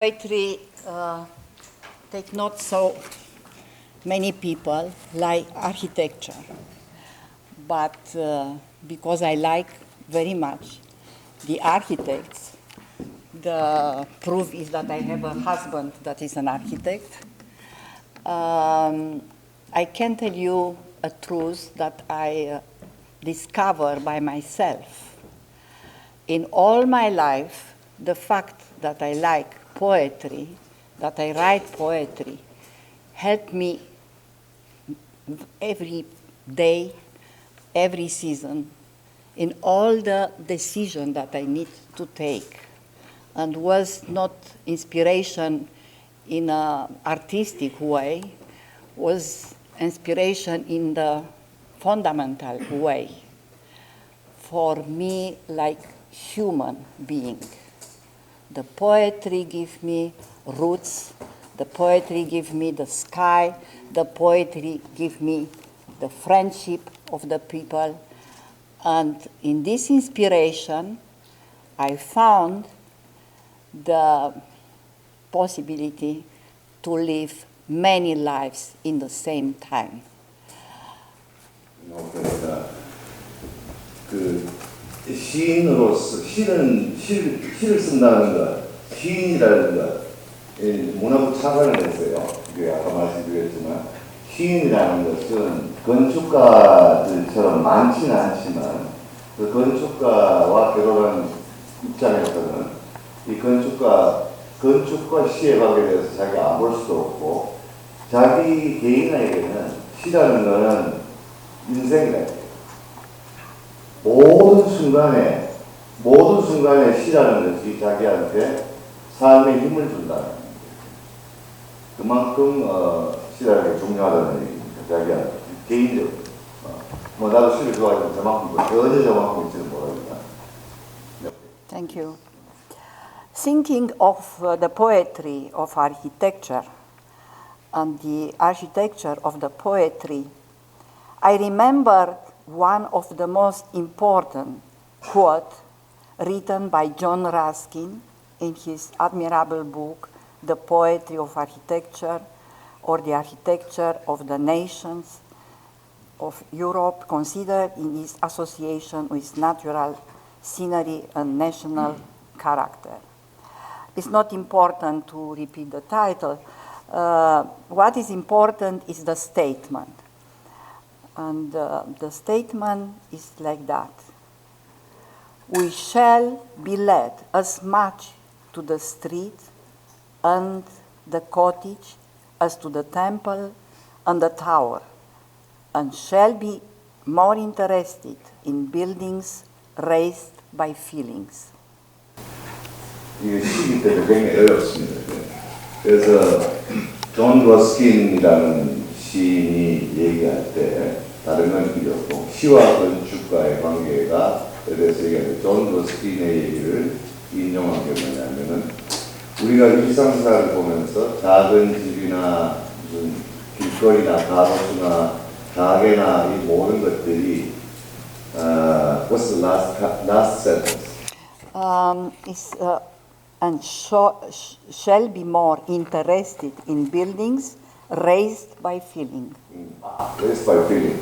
Poetry take not so many people like architecture, but because I like very much the architects, the proof is that I have a husband that is an architect. I can tell you a truth that I discover by myself. In all my life, the fact that I like poetry, that I write poetry, helped me every day, every season, in all the decisions that I need to take, and was not inspiration in an artistic way, was inspiration in the fundamental way, for me like human being. The poetry gives me roots, the poetry gives me the sky, the poetry gives me the friendship of the people. And in this inspiration, I found the possibility to live many lives in the same time. 시인으로서 시를 쓴다는 것, 시인이라는 것, 문화부 차관을 했어요. 아까 말씀드렸지만 시인이라는 것은 건축가들처럼 많지는 않지만 그 건축가와 결혼한 입장에서는 이 건축과 시의 관계에 대해서 자기가 안 볼 수도 없고 자기 개인에게는 시라는 것은 인생이다. 모든 순간에 시라는 것이 자기한테 삶의 힘을 준다. 그만큼 시라는 게 중요하다는 얘기입니다. 자기한테 개인적으로. 나도 시를 좋아하지만 전혀 저만큼 있지는 모릅니다. Thank you. Thinking of the poetry of architecture and the architecture of the poetry, I remember one of the most important quotes written by John Ruskin in his admirable book, The Poetry of Architecture, or the Architecture of the Nations of Europe, considered in its association with natural scenery and national character. It's not important to repeat the title. What is important is the statement. And the statement is like that. We shall be led as much to the street and the cottage as to the temple and the tower, and shall be more interested in buildings raised by feelings. 이게 시기 때문에 굉장히 어렵습니다. 그래서 존 러스킨이라는 시인이 얘기할 때 다른 건 필요 없고 시와 건축과의 관계가 대해서 얘기하는데 존 러스킨의 얘기를 인용한 게 뭐냐면은 우리가 일상생활을 보면서 작은 집이나 무슨 길거리나 가로수나 가게나 이 모든 것들이 what's the last sentence? And shall be more interested in buildings raised by feeling. Raised by feeling.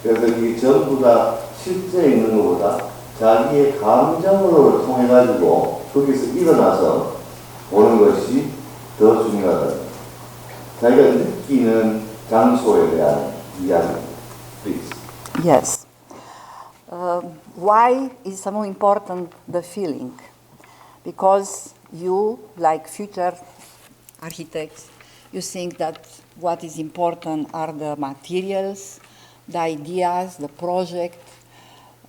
그래서 이 전부 다 실제 있는 것보다 자기의 감정으로 통해 가지고 거기서 일어나서 보는 것이 더 중요하다. 자기가 느끼는 장소에 대한 이야기. Please. Yes. Why is so important the feeling? Because you, like future architects, you think that what is important are the materials, the ideas, the project,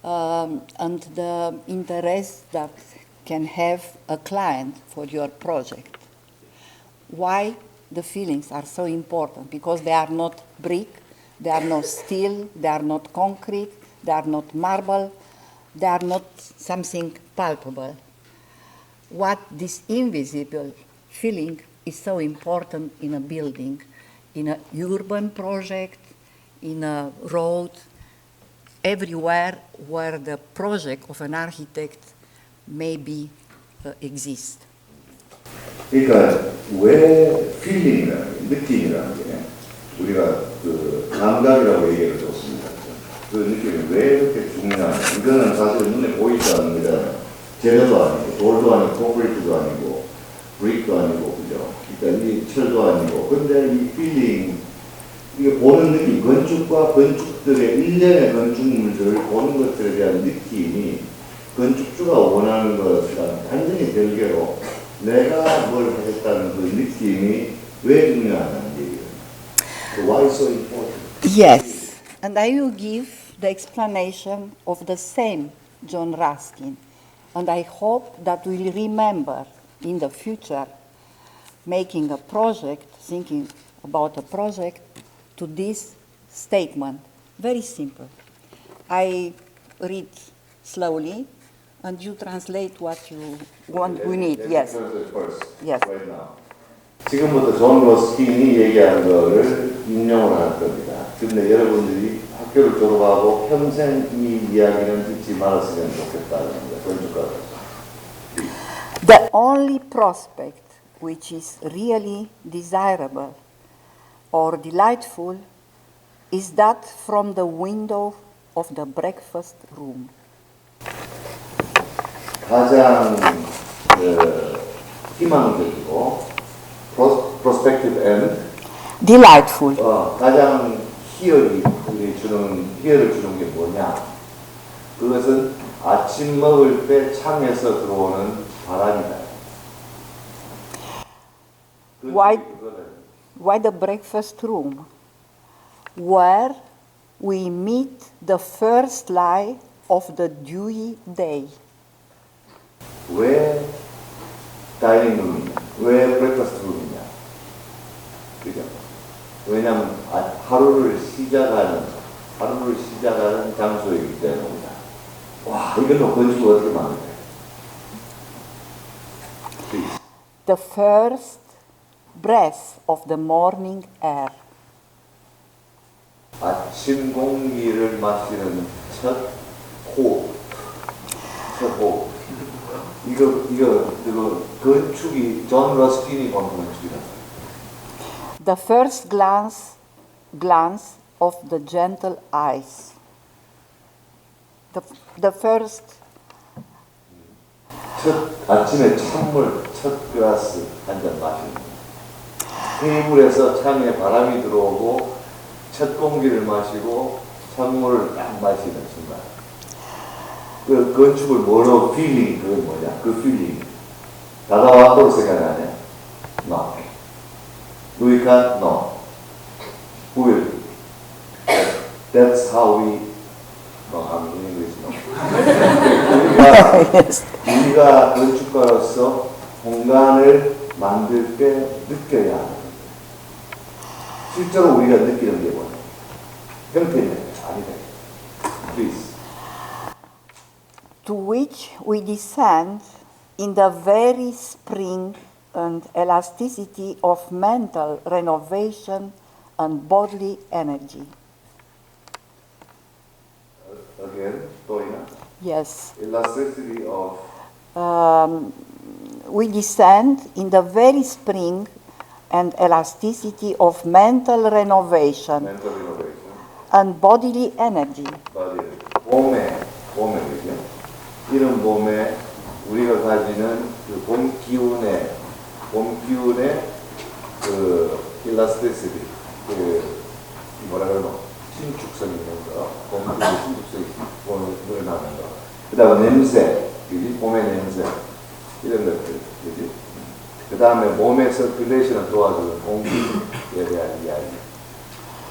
and the interest that can have a client for your project. Why the feelings are so important? Because they are not brick, they are not steel, they are not concrete, they are not marble, they are not something palpable. What this invisible feeling is so important in a building, in an urban project, in a road, everywhere where the project of an architect maybe exist. 그러니까 왜 필링이라는 게, 느낌이라는 게 우리가 그 감각이라고 얘기를 줬습니다. 그 느낌이 왜 이렇게 중요하냐. 이거는 사실 눈에 보이지 않는 거잖아요. 재료도 아니고, 돌도 아니고, 콘크리트도 아니고, 브릭도 아니고, 그죠? 그러니까 이 철도 아니고. 근데 이 필링, 이게 보는 느낌, 건축과 건축들의 일련의 건축물들을 보는 것들에 대한 느낌이 건축주가 원하는 것이랑 완전히 별개로 내가 뭘 하겠다는 그 느낌이 왜 중요하냐는 얘기예요. So why so important? Yes, and I will give the explanation of the same John Ruskin, and I hope that we'll remember in the future making a project, thinking about a project to this statement. Very simple. I read slowly and you translate what you want, we need. Yes. First, Yes. right now. 지금부터 존 러스킨이 얘기하는 거를 인용을 할 겁니다. 근데 여러분들이 학교를 졸업하고 평생 이 이야기는 듣지 말았으면 좋겠다는 거예요. 건축가로서. The only prospect which is really desirable or delightful is that from the window of the breakfast room. 가장 희망적이고 prospective and Delightful. 가장 희열을 주는 게 뭐냐? 그것은 아침 먹을 때 창에서 들어오는 바람이다. Why the breakfast room? Where we meet the first light of the dewy day. 왜 다이닝룸이냐? 왜 브레이크파스트 룸이냐? 그죠? 왜냐하면 하루를 시작하는 장소이기 때문입니다. 와, 이걸로 건축을 어떻게 만들까요? The first breath of the morning air. 아침 공기를 마시는 첫 호흡. 이거 건축이 존 러스킨이 본 건축이라서. The first glance of the gentle eyes. The first. 아침에 찬물 첫 그라스 한 잔 마시는 거예요. 테이블에서 창에 바람이 들어오고 첫 공기를 마시고 찬물을 딱 마시는 순간. 그 건축을 뭐로 필링 그게 뭐냐? 그 필링. 다다와토로 생각하냐? No. 우리카 no. will. That's how we. No, I'm in English no. 우리가 건축가로서 공간을 만들 때 느껴야 하는 거예요. 실제로 우리가 느끼는 게 뭐냐? 형태는 아니다. Please. To which we descend in the very spring and elasticity of mental renovation and bodily energy. Again, Doina. Yes. Elasticity of. We descend in the very spring and elasticity of mental renovation and bodily energy. 봄에 그죠? 이런 봄에 우리가 가지는 그 봄 기운의 그 elasticity, 그 뭐라 그러노? 신축성 있는 거, 봄 기운의 신축성이 늘어나는 거. 그다음에 냄새, 그지? 봄의 냄새 이런 것들, 그지? 그다음에 몸의 서큘레이션을 도와주는 공기에 대한 이야기.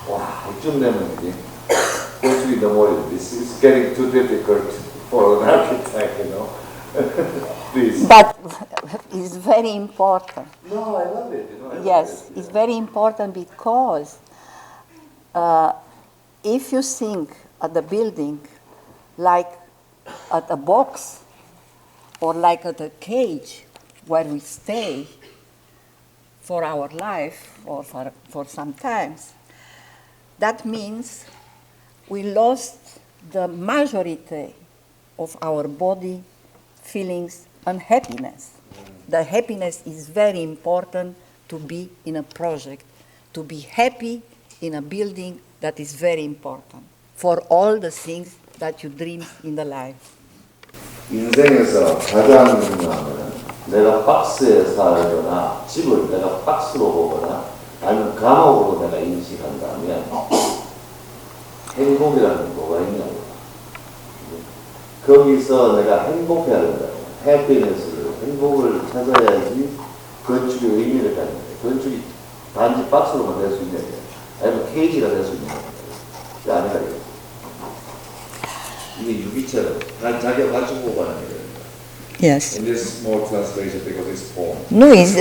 와, 이쯤 되면 그지? 건축이 너무 어려워. This is getting too difficult for an architect, you know. Please. But it's very important. No, I love it. You know, Yes, it's very important because if you think at the building like at a box or like at a cage where we stay for our life or for some times, that means we lost the majority of our body feelings and happiness. The happiness is very important to be in a project. To be happy in a building, that is very important for all the things that you dream in the life. 인생에서 가장 중요한 것은 내가 박스에 살거나 집을 내가 박스로 보거나 아니면 감옥으로 내가 인식한다면 행복이라는 뭐가 있냐고. 거기서 내가 행복해야 된다고. 해피니스를, 행복을 찾아야지 건축의 의미를 갖는 거예요. 건축이 단지 박스로만 될 수 있는 거예요. 아니면 케이지가 될 수 있는 거예요. 그게 아니라 이거예요. 이게 유기체로 자기가 맞추고 가는 거예요. Yes. In this small translation, because it's poem. No, it's